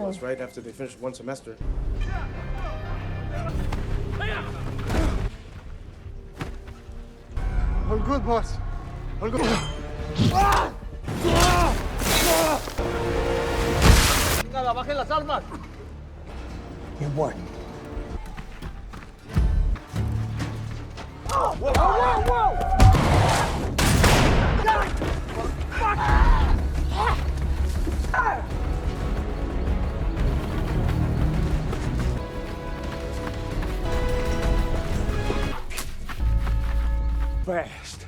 was, right after they finished one semester. All good, boss. All good. ¡Bajen las armas! You're what? Whoa, whoa, whoa, whoa! Fast.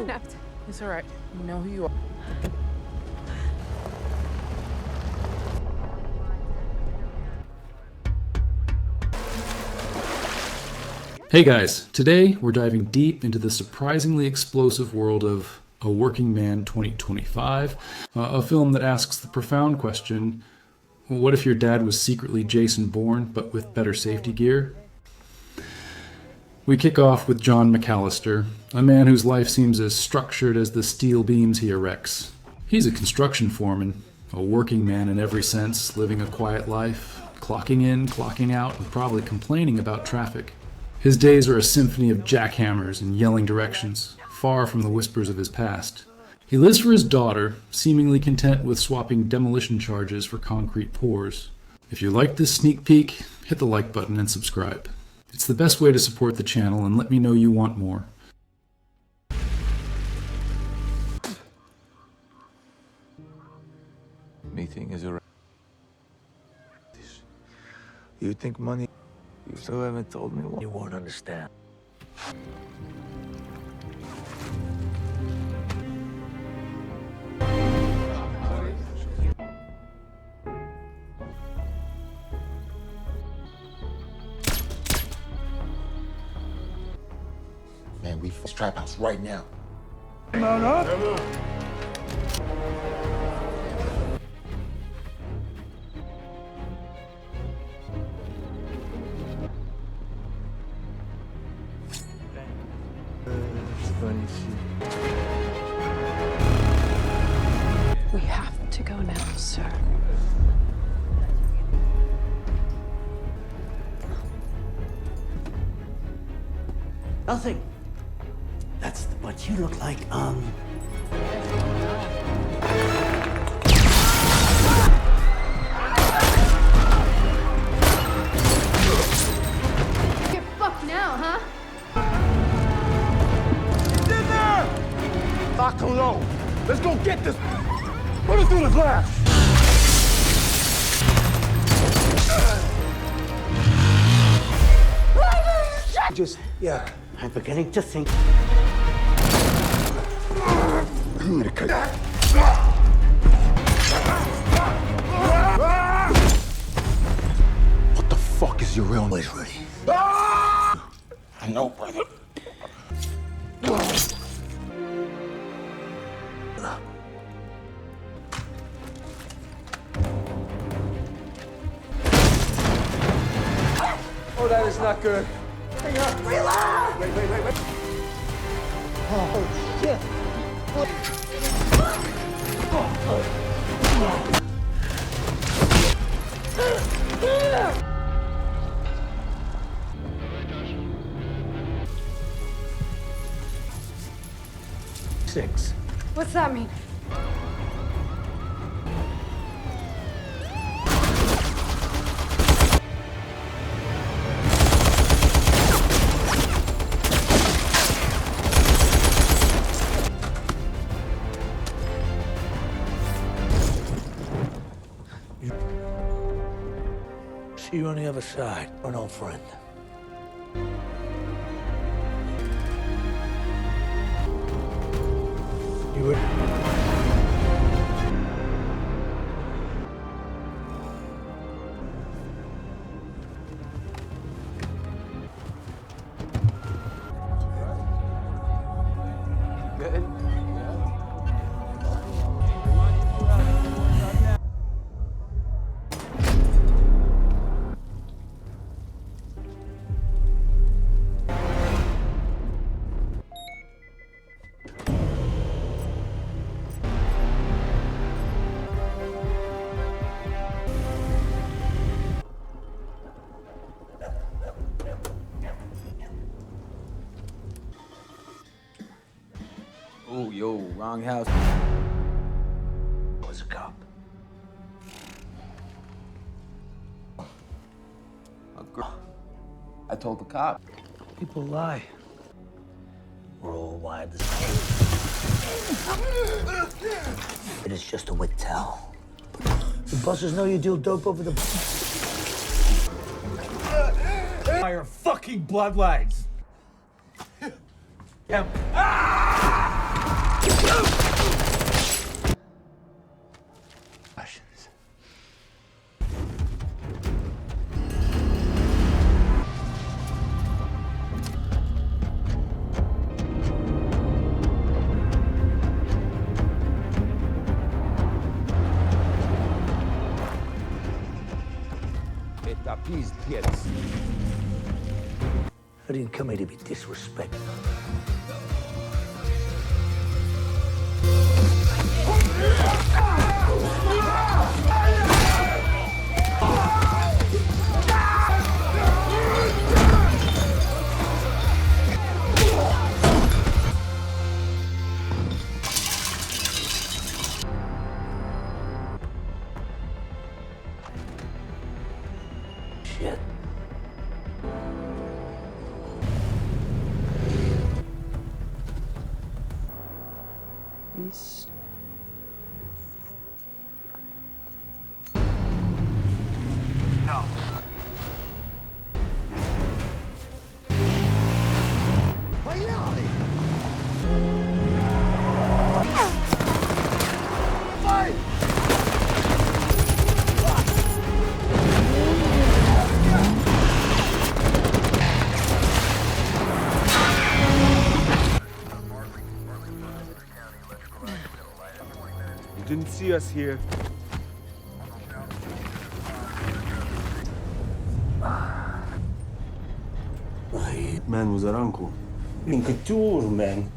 Napped. It's all right. You know who you are. Hey guys, today we're diving deep into the surprisingly explosive world of A Working Man 2025, a film that asks the profound question, what if your dad was secretly Jason Bourne, but with better safety gear? We kick off with John McAllister, a man whose life seems as structured as the steel beams he erects. He's a construction foreman, a working man in every sense, living a quiet life, clocking in, clocking out, and probably complaining about traffic. His days are a symphony of jackhammers and yelling directions, far from the whispers of his past. He lives for his daughter, seemingly content with swapping demolition charges for concrete pours. If you liked this sneak peek, hit the like button and subscribe. It's the best way to support the channel and let me know you want more. Meeting is around. You think money? You still haven't told me what. You won't understand. Man, we this trap house right now. We have to go now, sir. Nothing. That's what you look like, Get fucked now, huh? Lock too low. Let's go get this. Put it through the glass. Yeah. I'm beginning to think. What the fuck is your real name? Ready. I know, brother. Oh, that is not good. Relax! Wait. Oh, shit. 6. What's that mean? See you on the other side, an old friend. You were... Good. Oh, yo, wrong house. I was a cop. A girl. I told the cop. People lie. We're all wired the same. It is just a wit tell. The bosses know you deal dope over the... Fire fucking bloodlines. Yeah. Questions. I didn't come here to be disrespected. Shit. You didn't see us here. Man, uzaranku. Couture, man.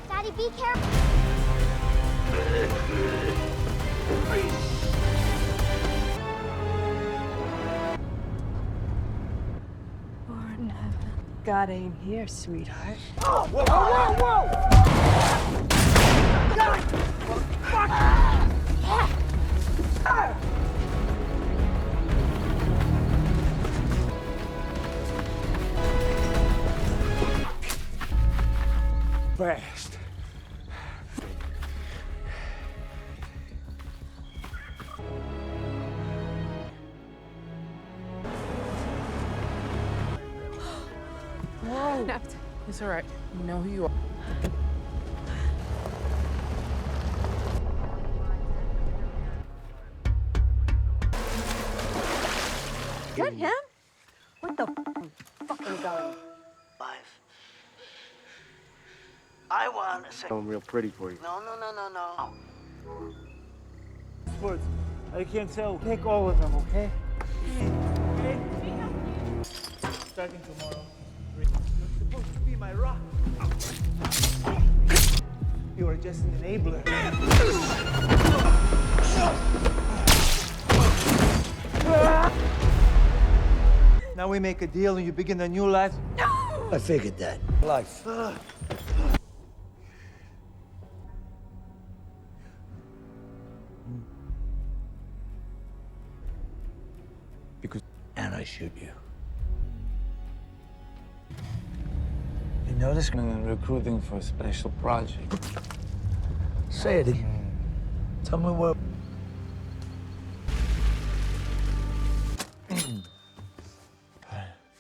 Daddy, be careful. Lord in heaven. God ain't here, sweetheart. Fast. No, it's all right. You know who you are. Is that him? What the fucking going? Life. I want to say... I'm real pretty for you. No. Sports. I can't tell. Take all of them, okay? Okay? Starting tomorrow. You're supposed to be my rock. You are just an enabler. Now we make a deal and you begin a new life. I figured that. Life. Because... And I shoot you. You notice I'm recruiting for a special project. Say it again. Tell me what...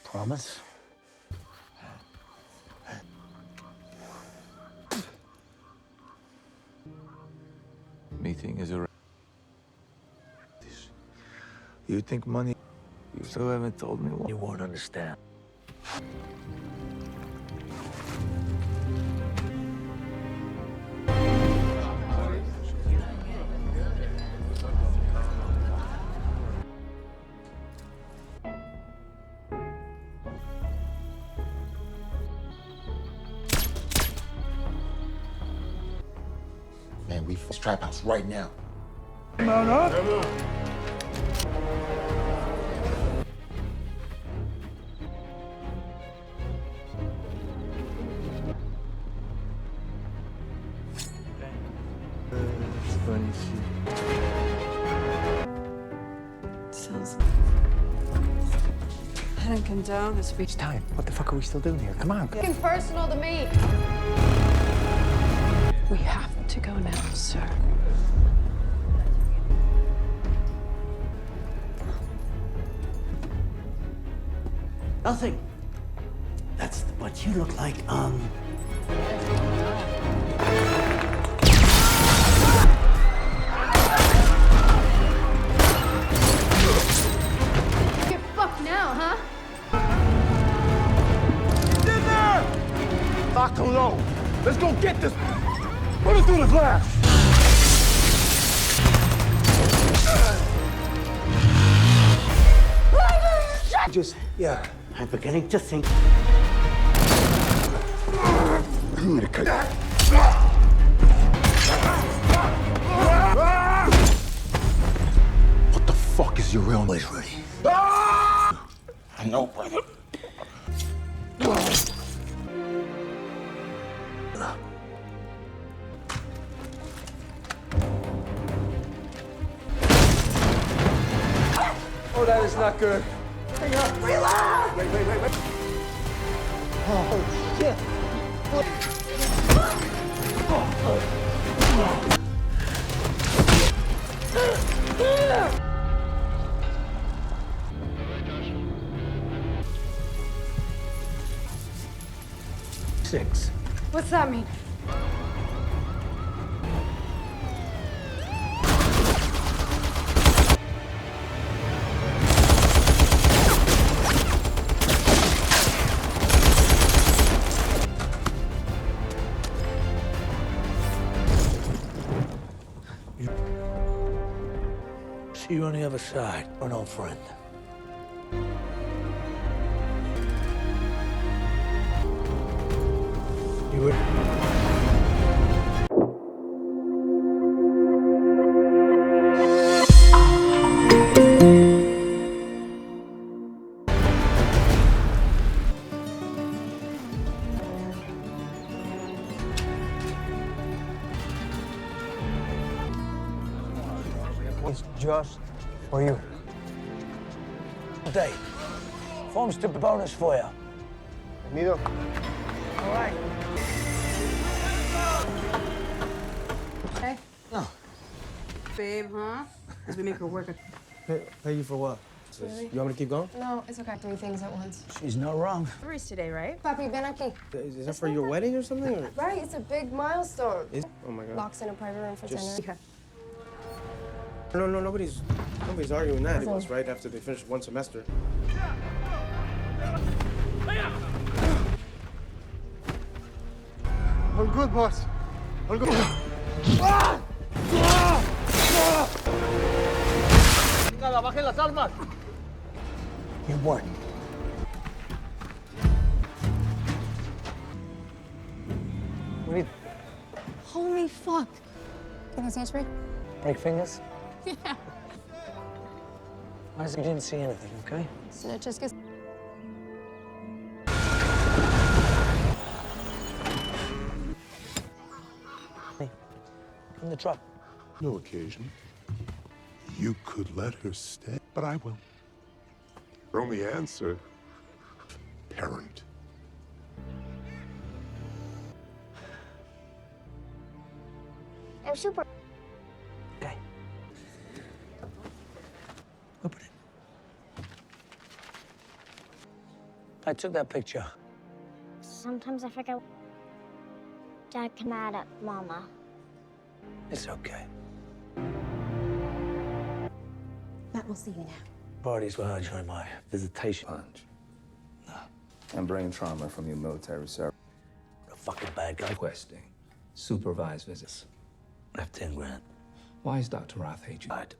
Promise? Meeting is a... You think money... You still haven't told me what... You won't understand. we f trap house right now. Mount up. That's funny shit. Sounds. I don't condone the speech. It's time. What the fuck are we still doing here? Come on. Fucking personal to me. We have to go now, sir. Nothing. That's what you look like, Get fucked now, huh? Lock and load. Let's go get this. Put it through the glass. I'm beginning to think. I'm gonna cut. What the fuck is your real name? Always ready. I know, brother. Oh, that is not good. Wait. Oh, shit. Six. What's that mean? See you on the other side, an old friend. You would. It's just for you. Day. Forms to bonus for you. Neither. All right. Okay. No. Babe, huh? As we make her work. Pay you for what? Really? You want me to keep going? No, it's okay. 3 things at once. She's not wrong. Three today, right? Papi, ven aquí. Is that for your wedding or something? Or? Right, it's a big milestone. Oh my god. Locks in a private room for 10 minutes. Okay. No, nobody's arguing that. It was right after they finished one semester. All good, boss. All good. You weren't. Holy fuck. Can I see a screen? Break fingers? Yeah. Why is it you didn't see anything, okay? Snitches get... On the truck. No occasion. You could let her stay, but I will. Her only answer, parent. I'm super. Okay. Open it. I took that picture. Sometimes I forget. Dad get mad at Mama. It's okay. Matt, we'll see you now. Parties where I join my visitation. Punch. No. And brain trauma from your military service. A fucking bad guy. Requesting supervised visits. I have 10 grand. Why is Dr. Roth hate you? Right.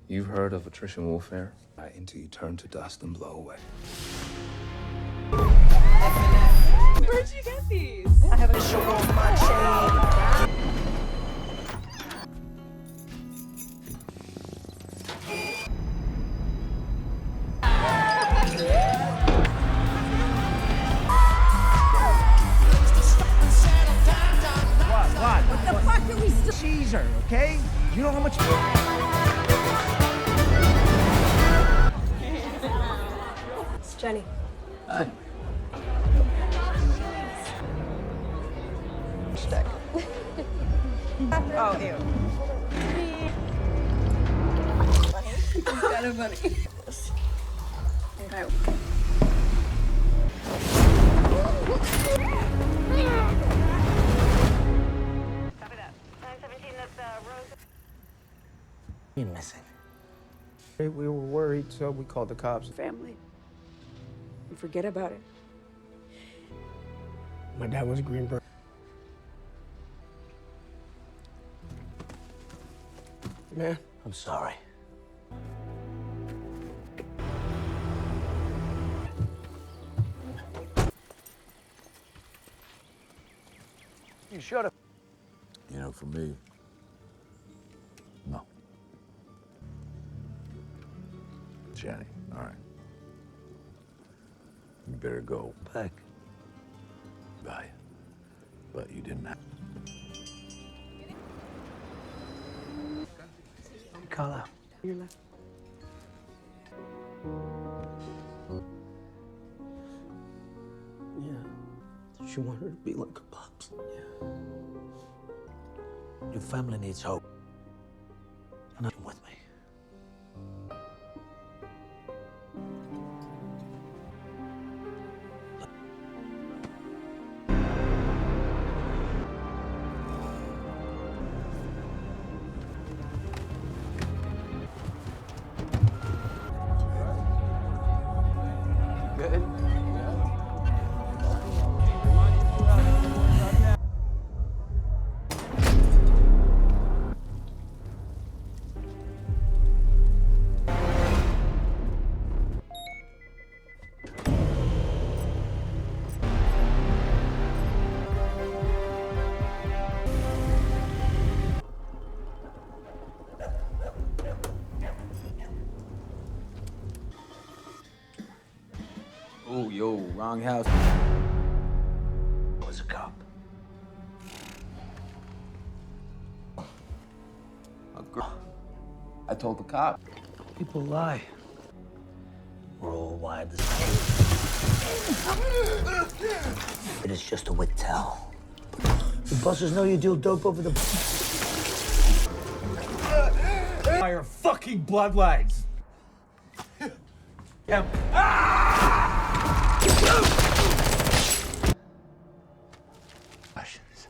You've heard of attrition warfare? Until you turn to dust and blow away. Where'd you get these? I have a sugar on my chain. Caesar, okay? You know how much... It's Jenny. Hi. Stack. Oh, ew. He's kind of funny. Okay. You're missing. We were worried, so we called the cops. Family. And forget about it. My dad was a Greenberg. Man, I'm sorry. You should have. You know, for me, no. Jenny, all right. You better go. Back. Bye. But you didn't have... Carla. Your left. yeah. She wanted her to be like her pops. Yeah. Your family needs hope. And I'm with me. Good. Oh, yo, wrong house. I was a cop. A girl. I told the cop. People lie. We're all wired the same. It is just a wit tell. The bosses know you deal dope over the... Fire fucking bloodlines. Yeah. Questions.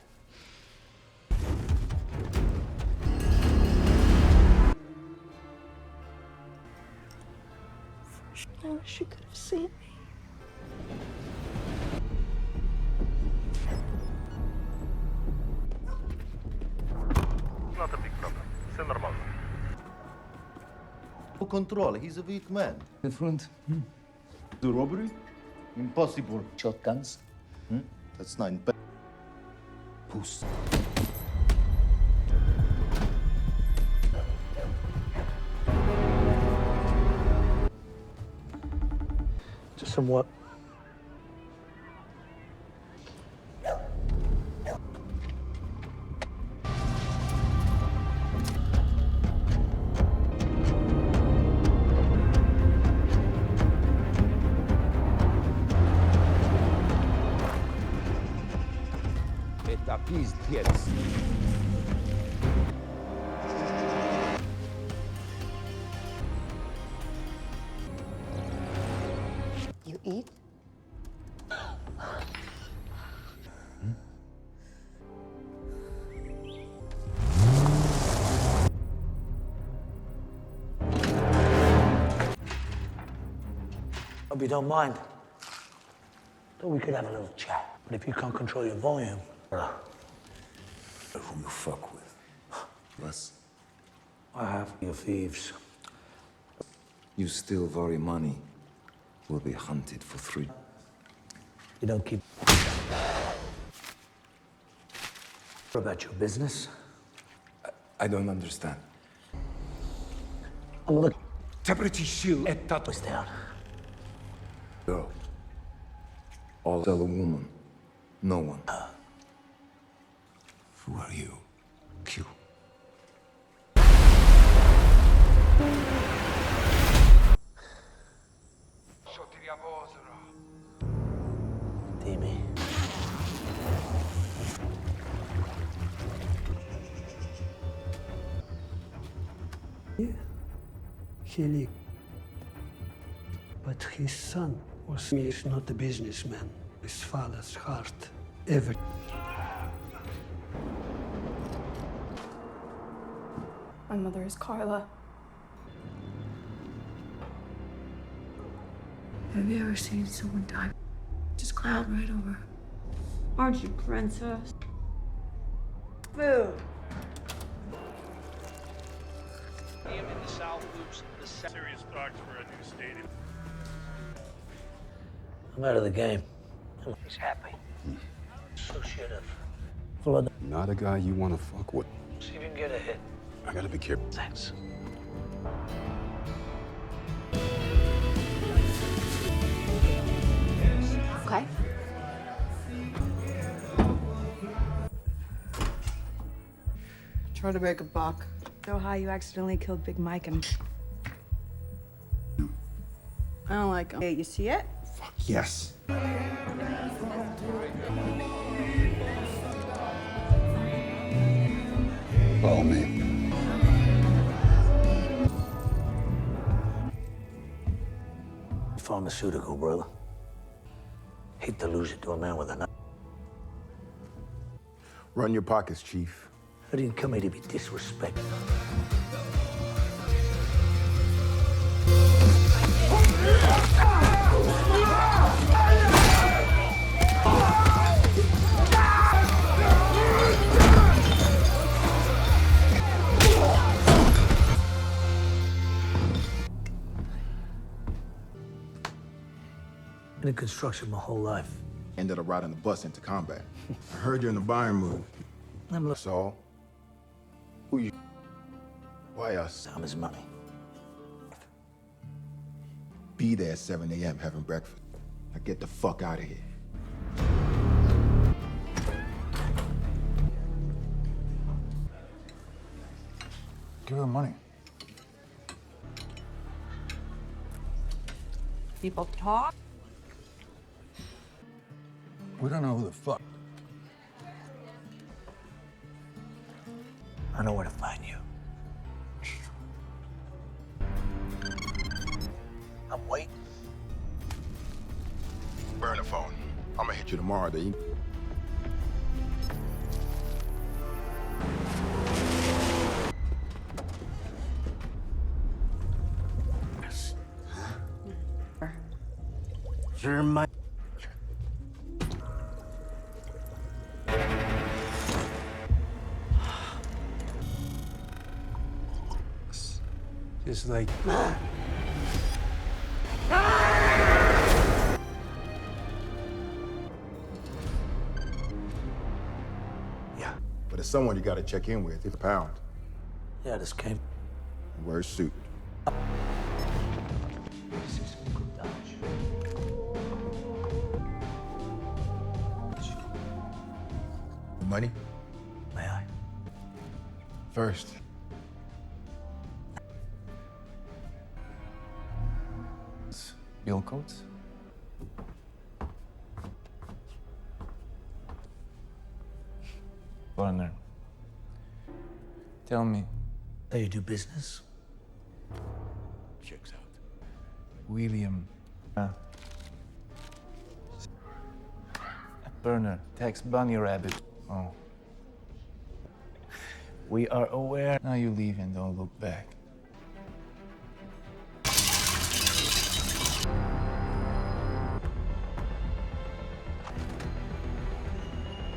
I wish you could have seen me. Not a big problem. It's normal. Control, he's a weak man. In front. The robbery? Impossible. Shotguns. That's not Puss. Just somewhat. Please, yes. You eat? Hope you don't mind. Thought we could have a little chat. But if you can't control your volume... Who you fuck with? Plus, I have your thieves. you steal very money. Will be hunted for 3. You don't keep... about your business. I don't understand. I'm looking... Tepriti shield et tat. Was down. Girl. All tell a woman. No one. Who are you? you. Timmy. He but his son was not a businessman. His father's heart ever. My mother is Carla. Have you ever seen someone die? Just cloud right over. Aren't you, princess? Food. In the South Loops, the serious talks for a new stadium. I'm out of the game. He's happy. Associative. Full of Not a guy you want to fuck with. See if you can get a hit. I gotta be careful. Thanks. Okay. Try to make a buck. So how you accidentally killed Big Mike and... I don't like him. Hey, you see it? Fuck yes. Follow me. Pharmaceutical, brother. Hate to lose it to a man with a knife. Run your pockets, Chief. I didn't come here to be disrespected. Been in construction my whole life. Ended up riding the bus into combat. I heard you're in the buying mood. That's all. Who you? Why us? Time is money. Be there at 7 a.m. having breakfast. Now get the fuck out of here. Give her the money. People talk. We don't know who the fuck. I know where to find you. I'm waiting. Burn the phone. I'm gonna hit you tomorrow, D. You're my... Just like... Yeah. But it's someone you gotta check in with. It's a pound. Yeah, this came... Wear a suit. Money? May I? First. Bill coats? Foreigner. Tell me. How you do business? Checks out. William. Burner. Tax bunny rabbit. Oh. We are aware. Now you leave and don't look back.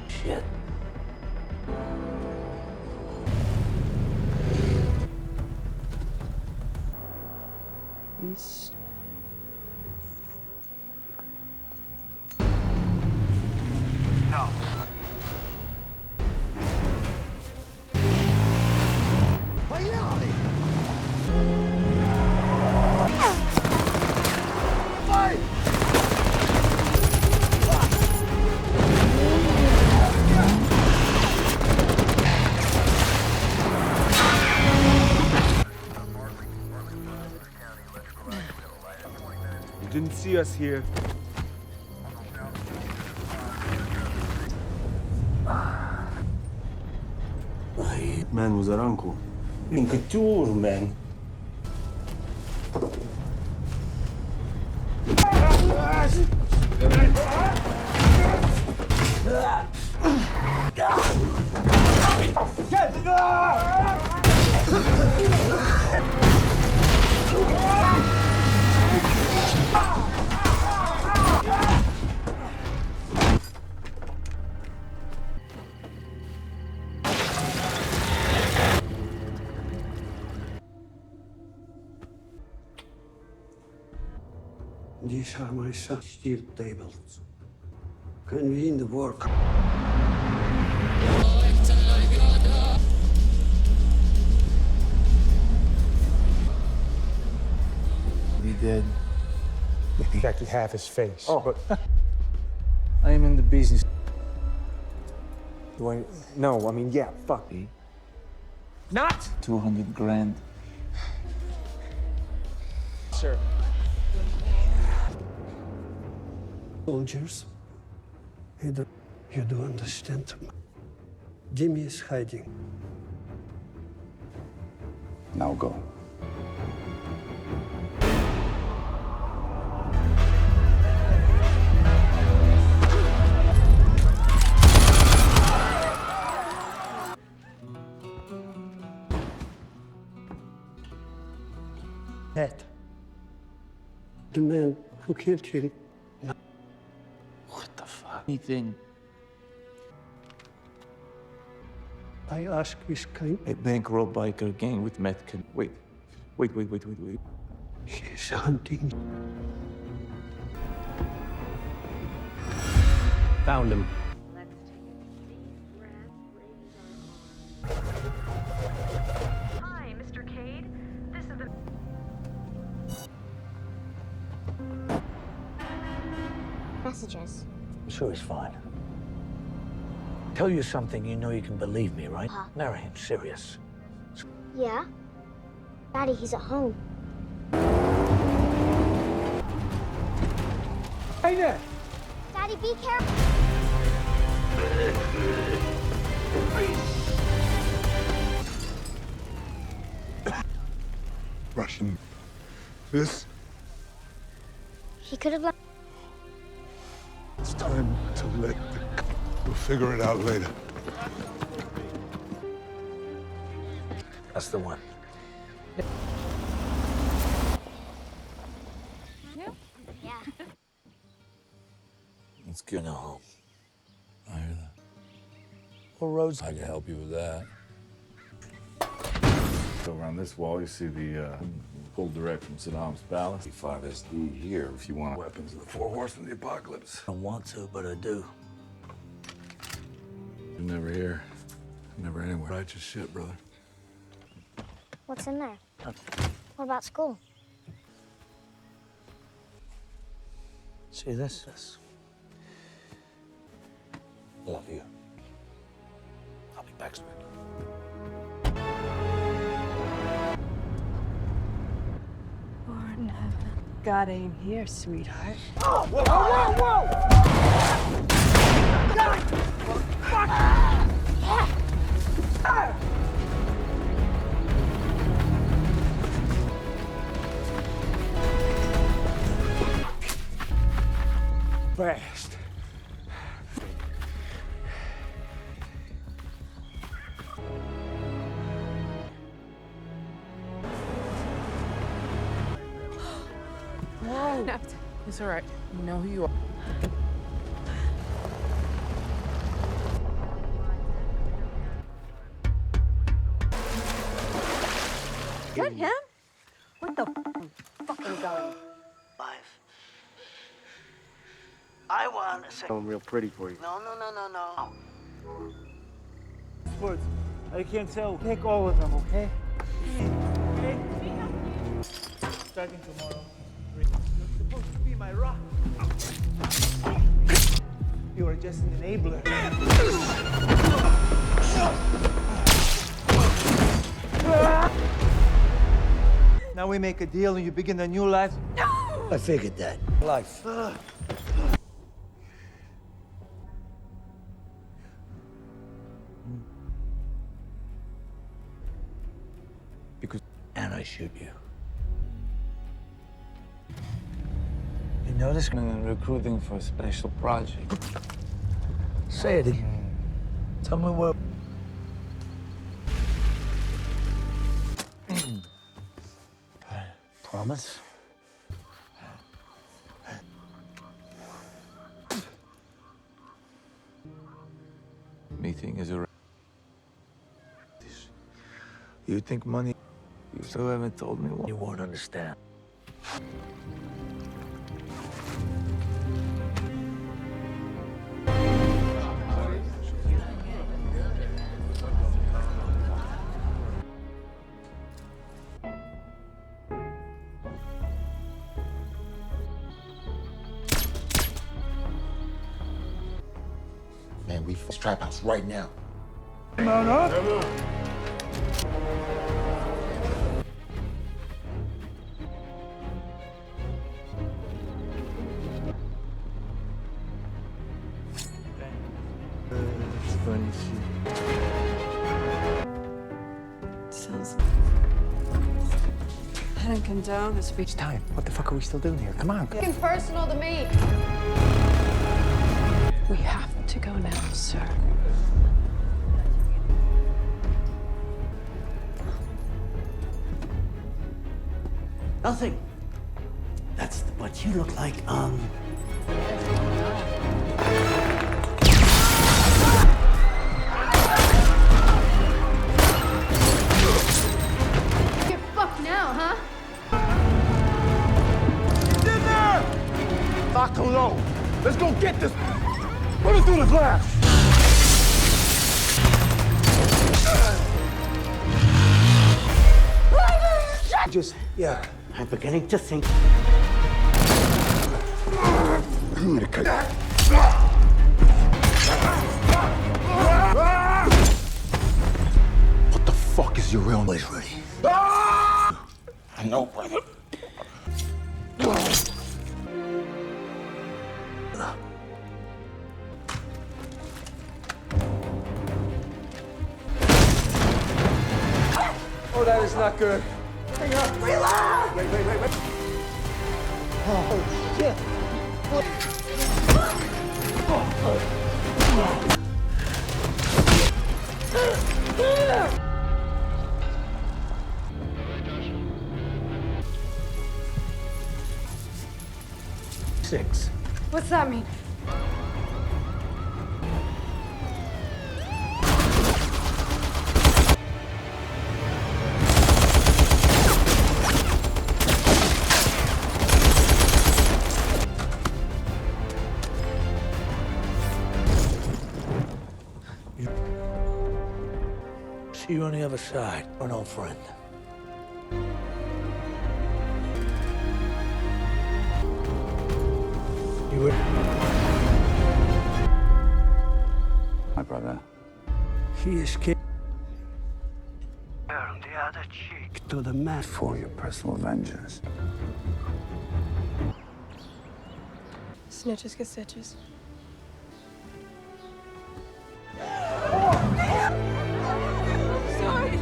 Shit. He's... No. You didn't see us here. Man, was that uncle? In couture, man. These are my son's steel tables. Convene the work. He did. Exactly half his face. Oh. But I am in the business. do I? No, I mean, yeah, fuck. Not 200 grand. Sir. Soldiers, you do understand. Jimmy is hiding. Now go. That. The man who killed him. What the fuck? Anything. I ask this kind. A bankroll biker gang with Metcon. Wait. He's hunting. Found him. Hi, Mr. Cade. This is the... Messages. I'm sure he's fine. Tell you something, you know you can believe me, right? Huh? Mary, I'm serious. Yeah? Daddy, he's at home. Hey there! Daddy, be careful! Russian. This. He could have left. It's time to let we'll figure it out later. That's the one. Yeah. Let's get home. I hear that. Well, Rose, I can help you with that. So around this wall, you see the pulled direct from Saddam's palace. 5 SD here if you want weapons of the 4 horsemen of the apocalypse. I don't want to, but I do. You're never here, never anywhere. Righteous shit, brother. What's in there? What about school? See this? Love you. I'll be back soon. Born heaven. God ain't here, sweetheart. Oh, whoa, whoa, whoa! God! Fuck! Fast. No, it's all right. You know who you are. Get him? What the fucking going? Life. I want to say. I'm real pretty for you. No. Sports. I can't tell. Take all of them, okay? Okay? Starting tomorrow. You're supposed to be my rock. You are just an enabler. Now we make a deal and you begin a new life. No! I figured that. Life. Because... And I shoot you. You notice I'm recruiting for a special project. Say it again. Tell me what. Promise? Meeting is a... You think money... You still haven't told me what... You won't understand. Man, we trap house right now. Mount up. It's funny shit. Sounds. I don't condone this. It's time. What the fuck are we still doing here? Come on. Getting personal to me. We have to go now, sir. Nothing. That's what you look like, Get fucked now, huh? In there! Lock and load. Let's go get this. Put it through the glass. Yeah, I'm beginning to think. I'm gonna cut. What the fuck is your real name? Always ready. I know, brother. Oh, that is not good. Hang on. Reload! Wait. Oh, shit. Six. What's that mean? See you on the other side, an old friend. You were... My brother. He escaped Turn the other cheek. to the man. For your personal vengeance. Snitches get stitches. Sorry.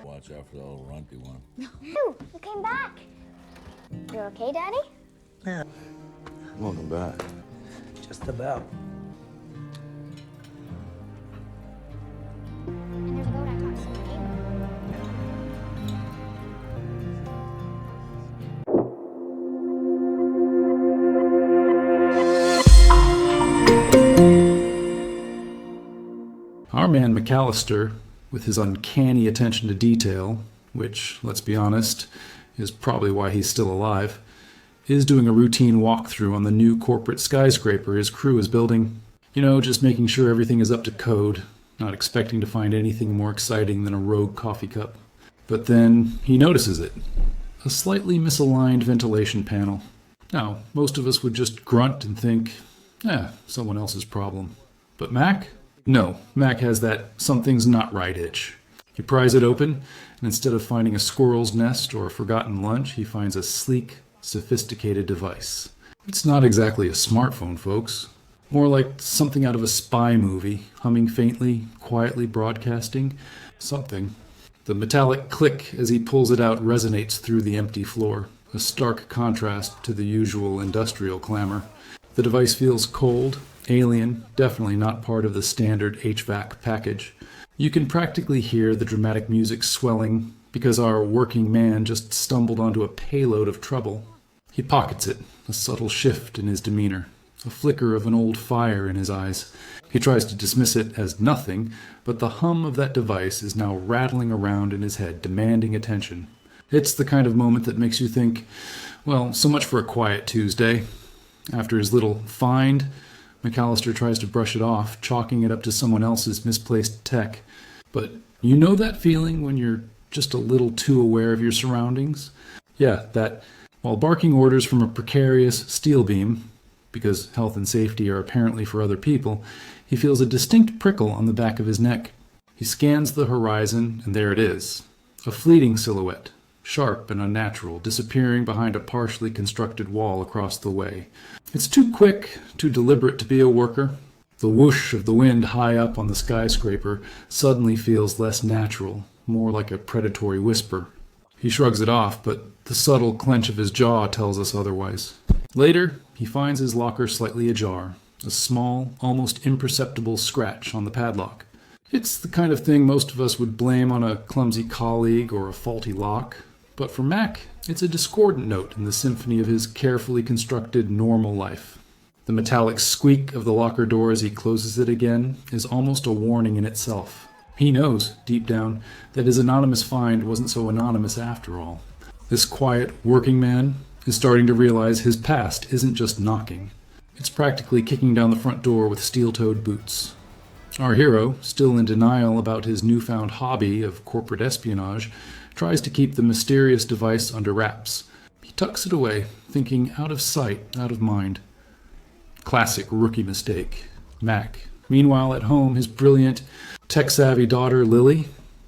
Watch out for the little runty one. You came back. You okay, Daddy? Yeah, Welcome back. just about. And there's a boat I talked to somebody. Our man McAllister, with his uncanny attention to detail, which, let's be honest, is probably why he's still alive, is doing a routine walkthrough on the new corporate skyscraper his crew is building. You know, just making sure everything is up to code, not expecting to find anything more exciting than a rogue coffee cup. But then he notices it. A slightly misaligned ventilation panel. Now, most of us would just grunt and think, someone else's problem. But Mac? No, Mac has that something's not right itch. He pries it open, and instead of finding a squirrel's nest or a forgotten lunch, he finds a sleek, sophisticated device. It's not exactly a smartphone, folks. More like something out of a spy movie, humming faintly, quietly broadcasting something. The metallic click as he pulls it out resonates through the empty floor, a stark contrast to the usual industrial clamor. The device feels cold, alien, definitely not part of the standard HVAC package. You can practically hear the dramatic music swelling because our working man just stumbled onto a payload of trouble. He pockets it, a subtle shift in his demeanor, a flicker of an old fire in his eyes. He tries to dismiss it as nothing, but the hum of that device is now rattling around in his head, demanding attention. It's the kind of moment that makes you think, well, so much for a quiet Tuesday. After his little find, McAllister tries to brush it off, chalking it up to someone else's misplaced tech. But you know that feeling when you're just a little too aware of your surroundings? Yeah, that while barking orders from a precarious steel beam, because health and safety are apparently for other people, he feels a distinct prickle on the back of his neck. He scans the horizon, and there it is. A fleeting silhouette, sharp and unnatural, disappearing behind a partially constructed wall across the way. It's too quick, too deliberate to be a worker. The whoosh of the wind high up on the skyscraper suddenly feels less natural, more like a predatory whisper. He shrugs it off, but the subtle clench of his jaw tells us otherwise. Later, he finds his locker slightly ajar, a small, almost imperceptible scratch on the padlock. It's the kind of thing most of us would blame on a clumsy colleague or a faulty lock, but for Mac, it's a discordant note in the symphony of his carefully constructed normal life. The metallic squeak of the locker door as he closes it again is almost a warning in itself. He knows, deep down, that his anonymous find wasn't so anonymous after all. This quiet, working man is starting to realize his past isn't just knocking. It's practically kicking down the front door with steel-toed boots. Our hero, still in denial about his newfound hobby of corporate espionage, tries to keep the mysterious device under wraps. He tucks it away, thinking out of sight, out of mind. Classic rookie mistake. Mac. Meanwhile, at home, his brilliant, tech-savvy daughter, Lily,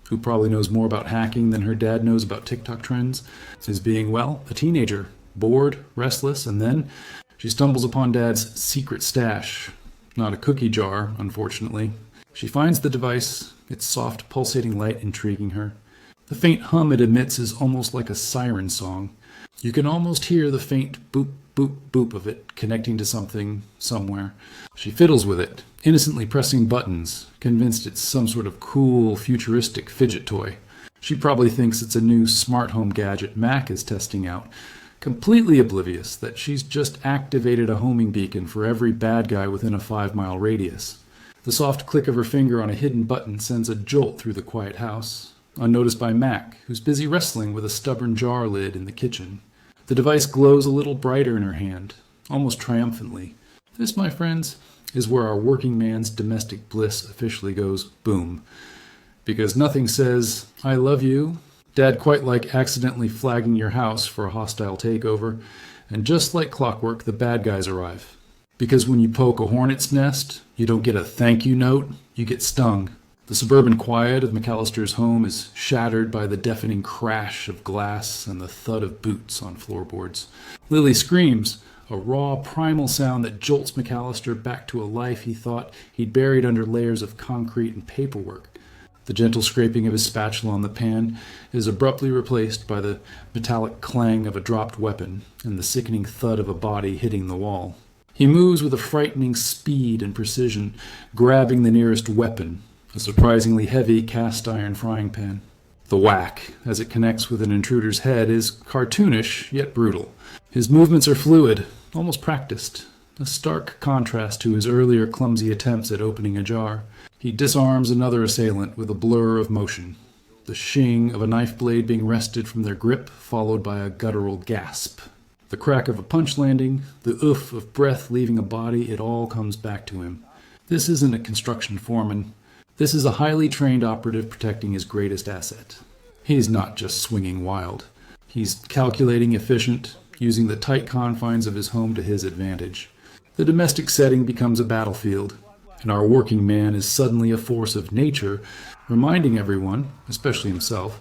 who probably knows more about hacking than her dad knows about TikTok trends, is being, well, a teenager, bored, restless, and then she stumbles upon Dad's secret stash. Not a cookie jar, unfortunately. She finds the device, its soft, pulsating light intriguing her. The faint hum it emits is almost like a siren song. You can almost hear the faint boop, boop, boop of it connecting to something, somewhere. She fiddles with it, innocently pressing buttons, convinced it's some sort of cool, futuristic fidget toy. She probably thinks it's a new smart home gadget Mac is testing out, completely oblivious that she's just activated a homing beacon for every bad guy within a 5-mile radius. The soft click of her finger on a hidden button sends a jolt through the quiet house, unnoticed by Mac, who's busy wrestling with a stubborn jar lid in the kitchen. The device glows a little brighter in her hand, almost triumphantly. This, my friends, is where our working man's domestic bliss officially goes boom. Because nothing says, I love you, Dad, quite like accidentally flagging your house for a hostile takeover, and just like clockwork, the bad guys arrive. Because when you poke a hornet's nest, you don't get a thank you note, you get stung. The suburban quiet of McAllister's home is shattered by the deafening crash of glass and the thud of boots on floorboards. Lily screams, a raw, primal sound that jolts McAllister back to a life he thought he'd buried under layers of concrete and paperwork. The gentle scraping of his spatula on the pan is abruptly replaced by the metallic clang of a dropped weapon and the sickening thud of a body hitting the wall. He moves with a frightening speed and precision, grabbing the nearest weapon, a surprisingly heavy cast-iron frying pan. The whack, as it connects with an intruder's head, is cartoonish, yet brutal. His movements are fluid, almost practiced, a stark contrast to his earlier clumsy attempts at opening a jar. He disarms another assailant with a blur of motion, the shing of a knife blade being wrested from their grip, followed by a guttural gasp. The crack of a punch landing, the oof of breath leaving a body, it all comes back to him. This isn't a construction foreman. This is a highly trained operative protecting his greatest asset. He's not just swinging wild. He's calculating, efficient, using the tight confines of his home to his advantage. The domestic setting becomes a battlefield, and our working man is suddenly a force of nature, reminding everyone, especially himself,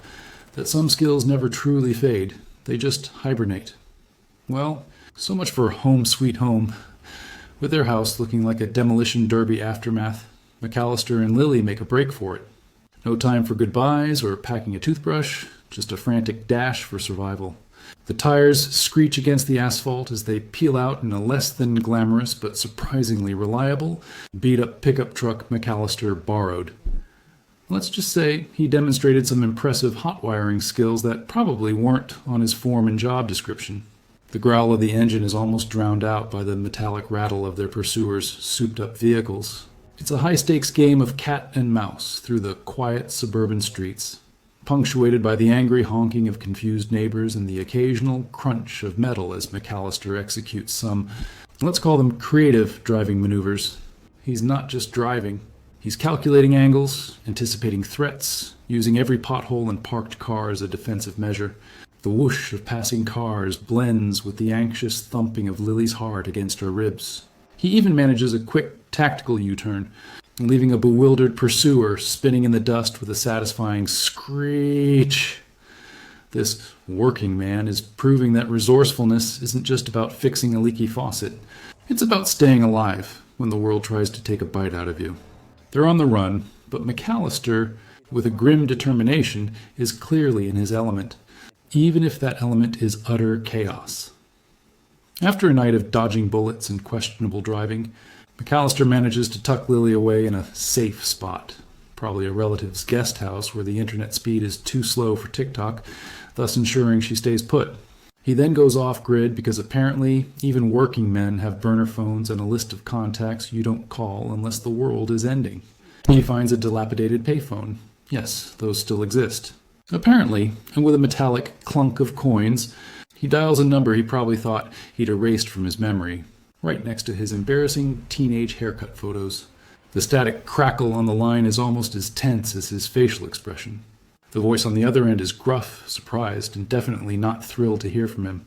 that some skills never truly fade, they just hibernate. Well, so much for Home Sweet Home. With their house looking like a demolition derby aftermath, McAllister and Lily make a break for it. No time for goodbyes or packing a toothbrush, just a frantic dash for survival. The tires screech against the asphalt as they peel out in a less than glamorous but surprisingly reliable, beat-up pickup truck McAllister borrowed. Let's just say he demonstrated some impressive hot wiring skills that probably weren't on his form and job description. The growl of the engine is almost drowned out by the metallic rattle of their pursuers' souped-up vehicles. It's a high-stakes game of cat and mouse through the quiet suburban streets, punctuated by the angry honking of confused neighbors and the occasional crunch of metal as McAllister executes some, let's call them creative driving maneuvers. He's not just driving. He's calculating angles, anticipating threats, using every pothole and parked car as a defensive measure. The whoosh of passing cars blends with the anxious thumping of Lily's heart against her ribs. He even manages a quick, tactical U-turn, leaving a bewildered pursuer spinning in the dust with a satisfying screech. This working man is proving that resourcefulness isn't just about fixing a leaky faucet. It's about staying alive when the world tries to take a bite out of you. They're on the run, but McAllister, with a grim determination, is clearly in his element, even if that element is utter chaos. After a night of dodging bullets and questionable driving, McAllister manages to tuck Lily away in a safe spot, probably a relative's guest house where the internet speed is too slow for TikTok, thus ensuring she stays put. He then goes off-grid because apparently even working men have burner phones and a list of contacts you don't call unless the world is ending. He finds a dilapidated payphone. Yes, those still exist. Apparently, and with a metallic clunk of coins, he dials a number he probably thought he'd erased from his memory, right next to his embarrassing teenage haircut photos. The static crackle on the line is almost as tense as his facial expression. The voice on the other end is gruff, surprised, and definitely not thrilled to hear from him.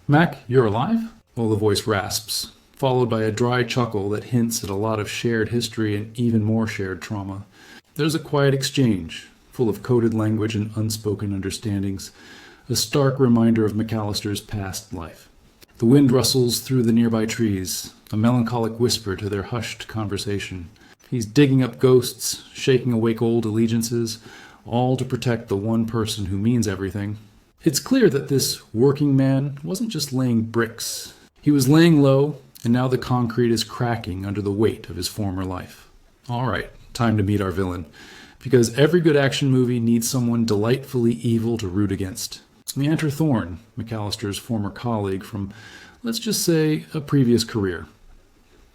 "Mac, you're alive?" Well, the voice rasps, followed by a dry chuckle that hints at a lot of shared history and even more shared trauma. There's a quiet exchange, full of coded language and unspoken understandings, a stark reminder of McAllister's past life. The wind rustles through the nearby trees, a melancholic whisper to their hushed conversation. He's digging up ghosts, shaking awake old allegiances, all to protect the one person who means everything. It's clear that this working man wasn't just laying bricks. He was laying low, and now the concrete is cracking under the weight of his former life. All right, time to meet our villain, because every good action movie needs someone delightfully evil to root against. We enter Thorne, McAllister's former colleague from, let's just say, a previous career.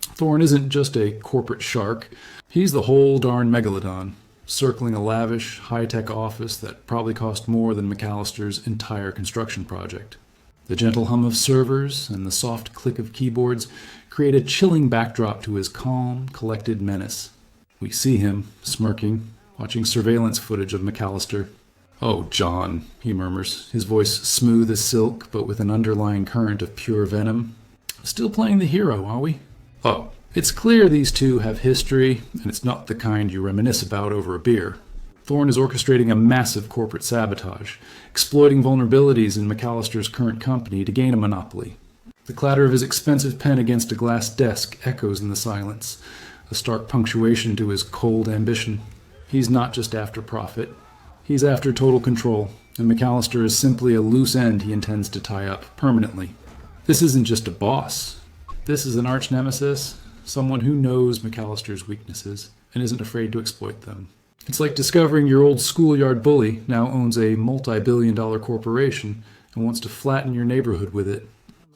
Thorne isn't just a corporate shark. He's the whole darn megalodon, circling a lavish, high-tech office that probably cost more than McAllister's entire construction project. The gentle hum of servers and the soft click of keyboards create a chilling backdrop to his calm, collected menace. We see him, smirking, watching surveillance footage of McAllister. "Oh, John," he murmurs, his voice smooth as silk, but with an underlying current of pure venom. "Still playing the hero, are we?" Oh, it's clear these two have history, and it's not the kind you reminisce about over a beer. Thorne is orchestrating a massive corporate sabotage, exploiting vulnerabilities in McAllister's current company to gain a monopoly. The clatter of his expensive pen against a glass desk echoes in the silence, a stark punctuation to his cold ambition. He's not just after profit. He's after total control, and McAllister is simply a loose end he intends to tie up permanently. This isn't just a boss. This is an arch nemesis, someone who knows McAllister's weaknesses and isn't afraid to exploit them. It's like discovering your old schoolyard bully now owns a multi-billion-dollar corporation and wants to flatten your neighborhood with it.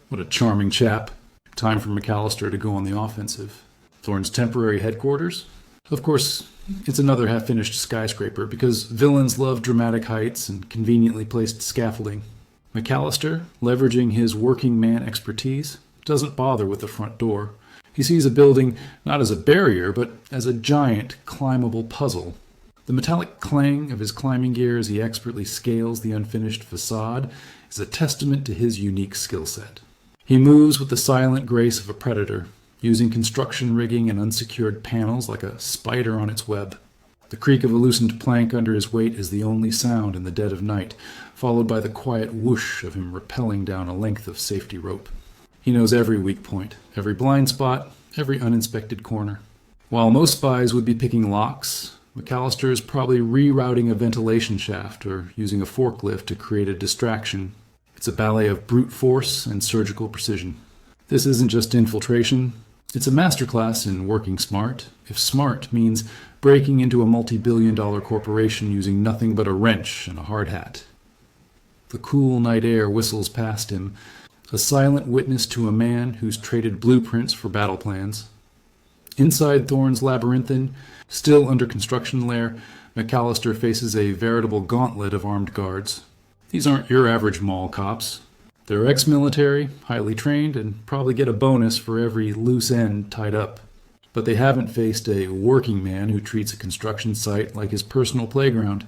What a charming chap. Time for McAllister to go on the offensive. Thorne's temporary headquarters? Of course, it's another half-finished skyscraper because villains love dramatic heights and conveniently placed scaffolding. McAllister, leveraging his working man expertise, doesn't bother with the front door. He sees a building not as a barrier, but as a giant, climbable puzzle. The metallic clang of his climbing gear as he expertly scales the unfinished facade is a testament to his unique skill set. He moves with the silent grace of a predator, using construction rigging and unsecured panels like a spider on its web. The creak of a loosened plank under his weight is the only sound in the dead of night, followed by the quiet whoosh of him rappelling down a length of safety rope. He knows every weak point, every blind spot, every uninspected corner. While most spies would be picking locks, McAllister is probably rerouting a ventilation shaft or using a forklift to create a distraction. It's a ballet of brute force and surgical precision. This isn't just infiltration. It's a masterclass in working smart, if smart means breaking into a multi-billion-dollar corporation using nothing but a wrench and a hard hat. The cool night air whistles past him, a silent witness to a man who's traded blueprints for battle plans. Inside Thorne's labyrinthine, still under construction lair, McAllister faces a veritable gauntlet of armed guards. These aren't your average mall cops. They're ex-military, highly trained, and probably get a bonus for every loose end tied up. But they haven't faced a working man who treats a construction site like his personal playground.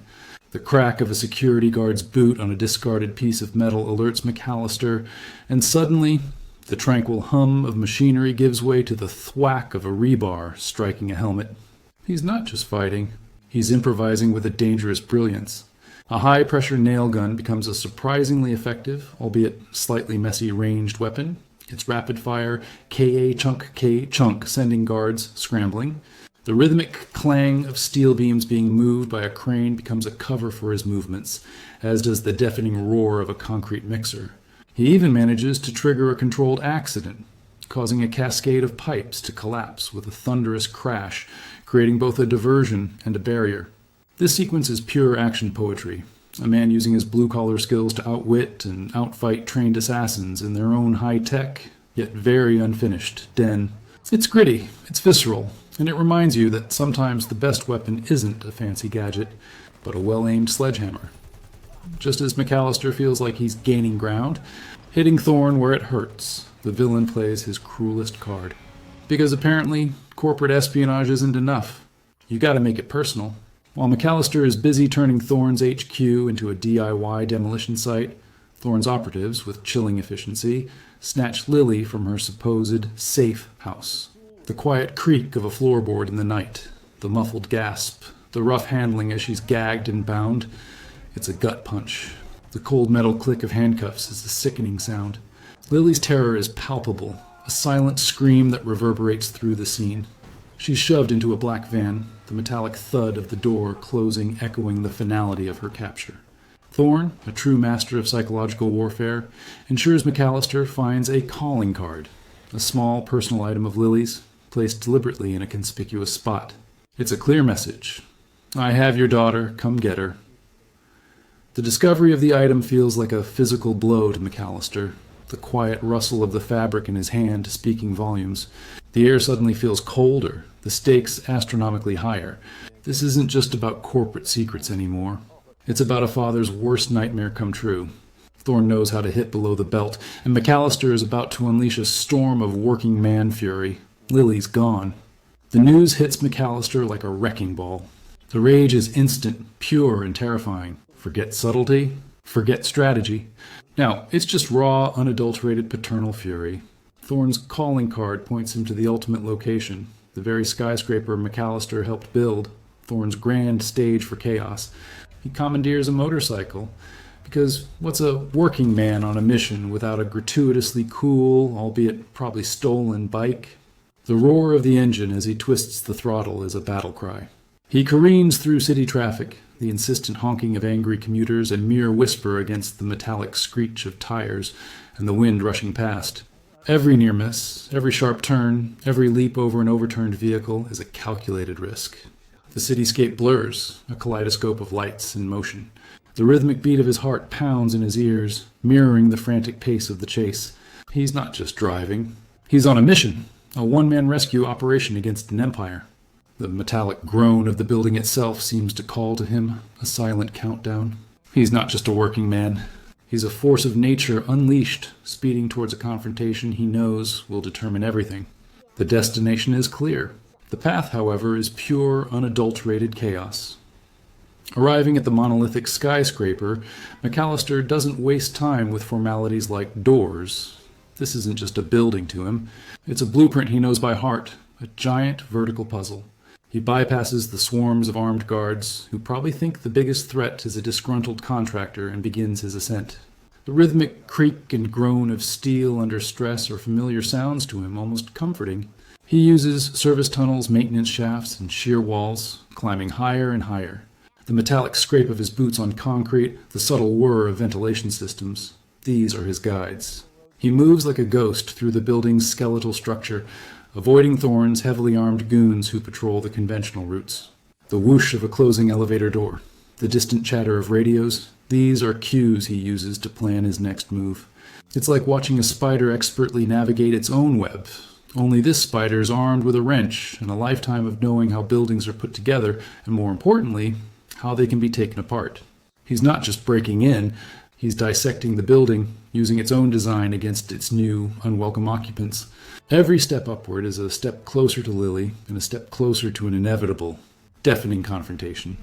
The crack of a security guard's boot on a discarded piece of metal alerts McAllister, and suddenly the tranquil hum of machinery gives way to the thwack of a rebar striking a helmet. He's not just fighting, he's improvising with a dangerous brilliance. A high-pressure nail gun becomes a surprisingly effective, albeit slightly messy ranged weapon. Its rapid-fire K.A. chunk, K. chunk, sending guards scrambling. The rhythmic clang of steel beams being moved by a crane becomes a cover for his movements, as does the deafening roar of a concrete mixer. He even manages to trigger a controlled accident, causing a cascade of pipes to collapse with a thunderous crash, creating both a diversion and a barrier. This sequence is pure action poetry, a man using his blue-collar skills to outwit and outfight trained assassins in their own high-tech, yet very unfinished, den. It's gritty, it's visceral, and it reminds you that sometimes the best weapon isn't a fancy gadget, but a well-aimed sledgehammer. Just as McAllister feels like he's gaining ground, hitting Thorne where it hurts, the villain plays his cruelest card. Because apparently, corporate espionage isn't enough. You gotta make it personal. While McAllister is busy turning Thorne's HQ into a DIY demolition site, Thorne's operatives, with chilling efficiency, snatch Lily from her supposed safe house. The quiet creak of a floorboard in the night, the muffled gasp, the rough handling as she's gagged and bound. It's a gut punch. The cold metal click of handcuffs is a sickening sound. Lily's terror is palpable, a silent scream that reverberates through the scene. She's shoved into a black van, the metallic thud of the door closing echoing the finality of her capture. Thorne, a true master of psychological warfare, ensures McAllister finds a calling card, a small personal item of Lily's, placed deliberately in a conspicuous spot. It's a clear message. I have your daughter, come get her. The discovery of the item feels like a physical blow to McAllister, the quiet rustle of the fabric in his hand speaking volumes. The air suddenly feels colder, the stakes astronomically higher. This isn't just about corporate secrets anymore. It's about a father's worst nightmare come true. Thorne knows how to hit below the belt, and McAllister is about to unleash a storm of working man fury. Lily's gone. The news hits McAllister like a wrecking ball. The rage is instant, pure, and terrifying. Forget subtlety, forget strategy. Now, it's just raw, unadulterated paternal fury. Thorne's calling card points him to the ultimate location, the very skyscraper McAllister helped build, Thorne's grand stage for chaos. He commandeers a motorcycle, because what's a working man on a mission without a gratuitously cool, albeit probably stolen, bike? The roar of the engine as he twists the throttle is a battle cry. He careens through city traffic, the insistent honking of angry commuters a mere whisper against the metallic screech of tires and the wind rushing past. Every near miss, every sharp turn, every leap over an overturned vehicle is a calculated risk. The cityscape blurs, a kaleidoscope of lights and motion. The rhythmic beat of his heart pounds in his ears, mirroring the frantic pace of the chase. He's not just driving. He's on a mission, a one-man rescue operation against an empire. The metallic groan of the building itself seems to call to him, a silent countdown. He's not just a working man. He's a force of nature unleashed, speeding towards a confrontation he knows will determine everything. The destination is clear. The path, however, is pure, unadulterated chaos. Arriving at the monolithic skyscraper, McAllister doesn't waste time with formalities like doors. This isn't just a building to him. It's a blueprint he knows by heart, a giant vertical puzzle. He bypasses the swarms of armed guards, who probably think the biggest threat is a disgruntled contractor, and begins his ascent. The rhythmic creak and groan of steel under stress are familiar sounds to him, almost comforting. He uses service tunnels, maintenance shafts, and sheer walls, climbing higher and higher. The metallic scrape of his boots on concrete, the subtle whir of ventilation systems. These are his guides. He moves like a ghost through the building's skeletal structure, avoiding Thorne's heavily armed goons who patrol the conventional routes. The whoosh of a closing elevator door, the distant chatter of radios, these are cues he uses to plan his next move. It's like watching a spider expertly navigate its own web, only this spider is armed with a wrench and a lifetime of knowing how buildings are put together, and more importantly, how they can be taken apart. He's not just breaking in, he's dissecting the building, using its own design against its new, unwelcome occupants. Every step upward is a step closer to Lily, and a step closer to an inevitable, deafening confrontation.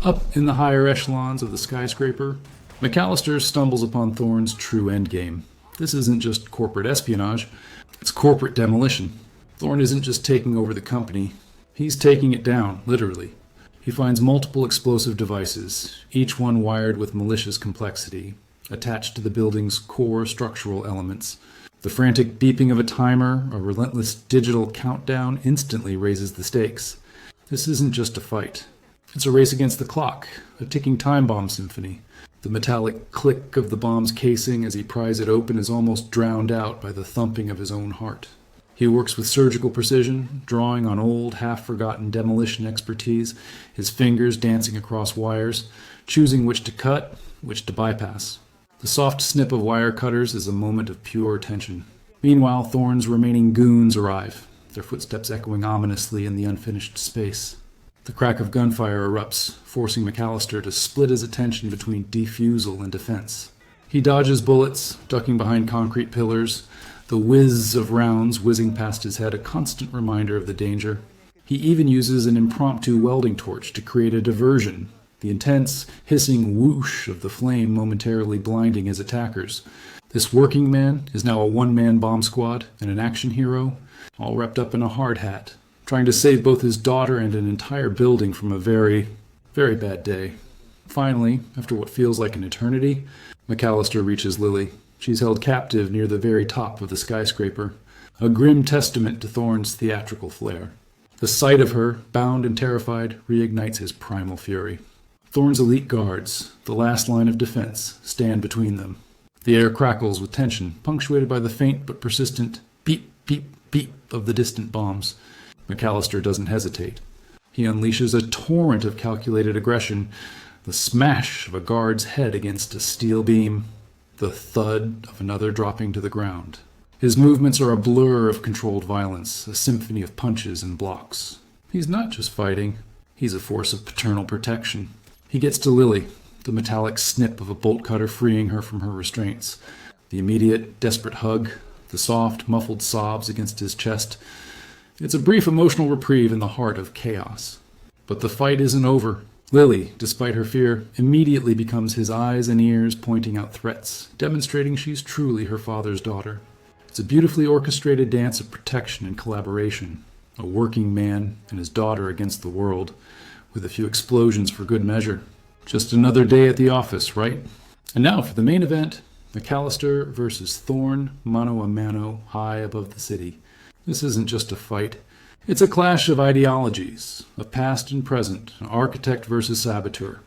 Up in the higher echelons of the skyscraper, McAllister stumbles upon Thorne's true endgame. This isn't just corporate espionage, it's corporate demolition. Thorne isn't just taking over the company, he's taking it down, literally. He finds multiple explosive devices, each one wired with malicious complexity, attached to the building's core structural elements. The frantic beeping of a timer, a relentless digital countdown, instantly raises the stakes. This isn't just a fight. It's a race against the clock, a ticking time bomb symphony. The metallic click of the bomb's casing as he pries it open is almost drowned out by the thumping of his own heart. He works with surgical precision, drawing on old, half-forgotten demolition expertise, his fingers dancing across wires, choosing which to cut, which to bypass. The soft snip of wire cutters is a moment of pure tension. Meanwhile, Thorne's remaining goons arrive, their footsteps echoing ominously in the unfinished space. The crack of gunfire erupts, forcing McAllister to split his attention between defusal and defense. He dodges bullets, ducking behind concrete pillars, the whiz of rounds whizzing past his head a constant reminder of the danger. He even uses an impromptu welding torch to create a diversion, the intense, hissing whoosh of the flame momentarily blinding his attackers. This working man is now a one-man bomb squad and an action hero, all wrapped up in a hard hat, trying to save both his daughter and an entire building from a very, very bad day. Finally, after what feels like an eternity, McAllister reaches Lily. She's held captive near the very top of the skyscraper, a grim testament to Thorne's theatrical flair. The sight of her, bound and terrified, reignites his primal fury. Thorne's elite guards, the last line of defense, stand between them. The air crackles with tension, punctuated by the faint but persistent beep, beep, beep of the distant bombs. McAllister doesn't hesitate. He unleashes a torrent of calculated aggression, the smash of a guard's head against a steel beam, the thud of another dropping to the ground. His movements are a blur of controlled violence, a symphony of punches and blocks. He's not just fighting, he's a force of paternal protection. He gets to Lily, the metallic snip of a bolt cutter freeing her from her restraints, the immediate, desperate hug, the soft, muffled sobs against his chest. It's a brief emotional reprieve in the heart of chaos. But the fight isn't over. Lily, despite her fear, immediately becomes his eyes and ears pointing out threats, demonstrating she's truly her father's daughter. It's a beautifully orchestrated dance of protection and collaboration. A working man and his daughter against the world, with a few explosions for good measure. Just another day at the office, right? And now for the main event, McAllister versus Thorne, mano a mano, high above the city. This isn't just a fight. It's a clash of ideologies, of past and present, architect versus saboteur.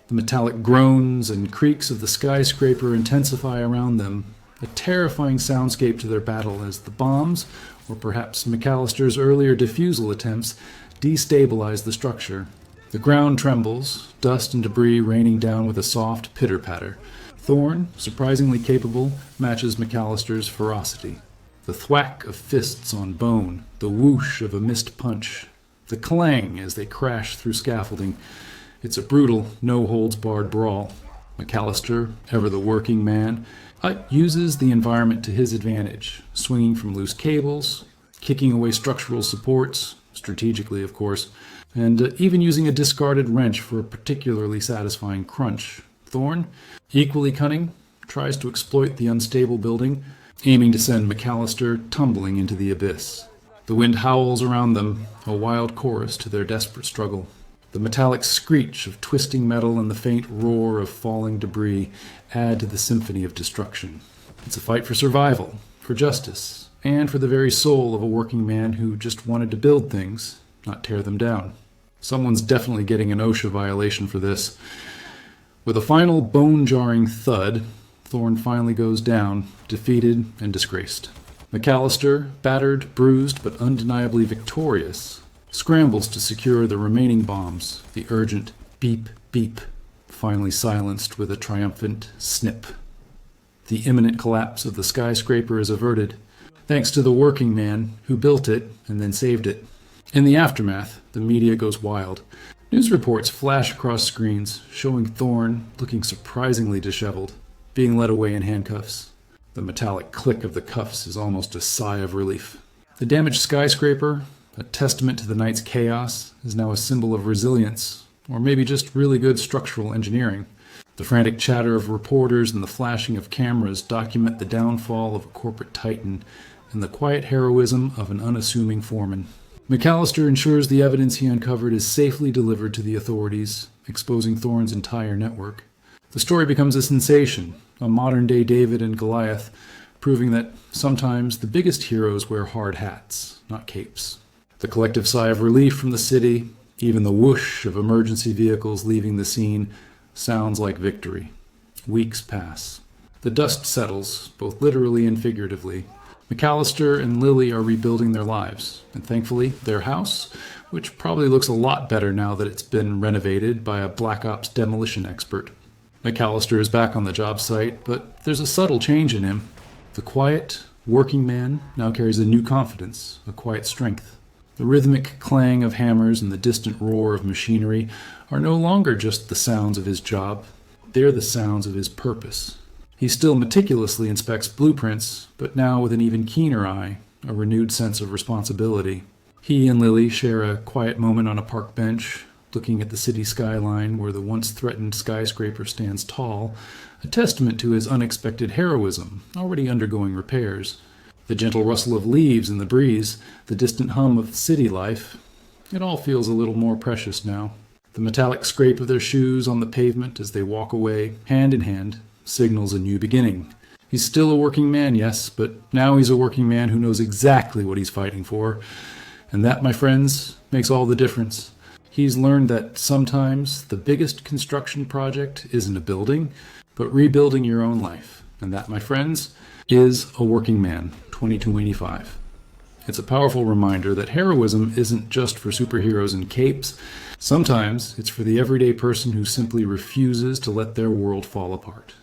The metallic groans and creaks of the skyscraper intensify around them, a terrifying soundscape to their battle as the bombs, or perhaps McAllister's earlier defusal attempts, destabilize the structure. The ground trembles, dust and debris raining down with a soft pitter-patter. Thorne, surprisingly capable, matches McAllister's ferocity. The thwack of fists on bone, the whoosh of a missed punch, the clang as they crash through scaffolding. It's a brutal, no-holds-barred brawl. McAllister, ever the working man, uses the environment to his advantage, swinging from loose cables, kicking away structural supports, strategically of course, and even using a discarded wrench for a particularly satisfying crunch. Thorne, equally cunning, tries to exploit the unstable building, aiming to send McAllister tumbling into the abyss. The wind howls around them, a wild chorus to their desperate struggle. The metallic screech of twisting metal and the faint roar of falling debris add to the symphony of destruction. It's a fight for survival, for justice, and for the very soul of a working man who just wanted to build things, not tear them down. Someone's definitely getting an OSHA violation for this. With a final bone-jarring thud, Thorne finally goes down, defeated and disgraced. McAllister, battered, bruised, but undeniably victorious, scrambles to secure the remaining bombs, the urgent beep, beep, finally silenced with a triumphant snip. The imminent collapse of the skyscraper is averted, thanks to the working man who built it and then saved it. In the aftermath, the media goes wild. News reports flash across screens, showing Thorne looking surprisingly disheveled, being led away in handcuffs. The metallic click of the cuffs is almost a sigh of relief. The damaged skyscraper, a testament to the night's chaos, is now a symbol of resilience, or maybe just really good structural engineering. The frantic chatter of reporters and the flashing of cameras document the downfall of a corporate titan and the quiet heroism of an unassuming foreman. McAllister ensures the evidence he uncovered is safely delivered to the authorities, exposing Thorne's entire network. The story becomes a sensation, a modern-day David and Goliath, proving that sometimes the biggest heroes wear hard hats, not capes. The collective sigh of relief from the city, even the whoosh of emergency vehicles leaving the scene, sounds like victory. Weeks pass. The dust settles, both literally and figuratively. McAllister and Lily are rebuilding their lives, and thankfully, their house, which probably looks a lot better now that it's been renovated by a Black Ops demolition expert. McAllister is back on the job site, but there's a subtle change in him. The quiet, working man now carries a new confidence, a quiet strength. The rhythmic clang of hammers and the distant roar of machinery are no longer just the sounds of his job. They're the sounds of his purpose. He still meticulously inspects blueprints, but now with an even keener eye, a renewed sense of responsibility. He and Lily share a quiet moment on a park bench, looking at the city skyline where the once threatened skyscraper stands tall, a testament to his unexpected heroism, already undergoing repairs. The gentle rustle of leaves in the breeze, the distant hum of city life, it all feels a little more precious now. The metallic scrape of their shoes on the pavement as they walk away, hand in hand, signals a new beginning. He's still a working man, yes, but now he's a working man who knows exactly what he's fighting for. And that, my friends, makes all the difference. He's learned that sometimes the biggest construction project isn't a building, but rebuilding your own life. And that, my friends, is A Working Man, 2285. It's a powerful reminder that heroism isn't just for superheroes and capes. Sometimes it's for the everyday person who simply refuses to let their world fall apart.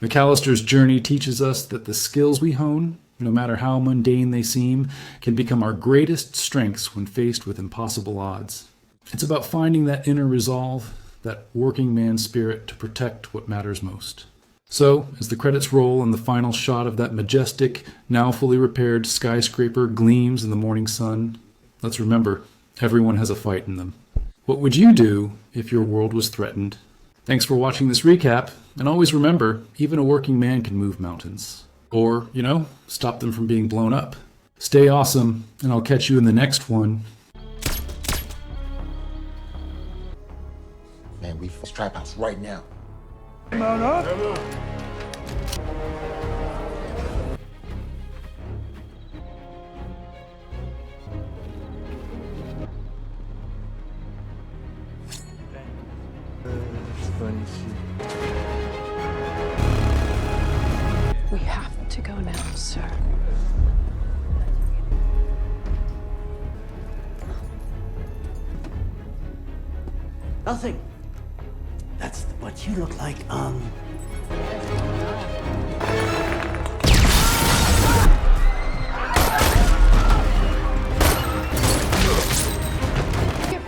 McAllister's journey teaches us that the skills we hone, no matter how mundane they seem, can become our greatest strengths when faced with impossible odds. It's about finding that inner resolve, that working man spirit to protect what matters most. So, as the credits roll and the final shot of that majestic, now fully repaired skyscraper gleams in the morning sun, let's remember, everyone has a fight in them. What would you do if your world was threatened? Thanks for watching this recap, and always remember, even a working man can move mountains. Or, stop them from being blown up. Stay awesome, and I'll catch you in the next one. Man, we strap house right now. Come on up. Funny shit. We have to go now, sir. Nothing. That's what you look like,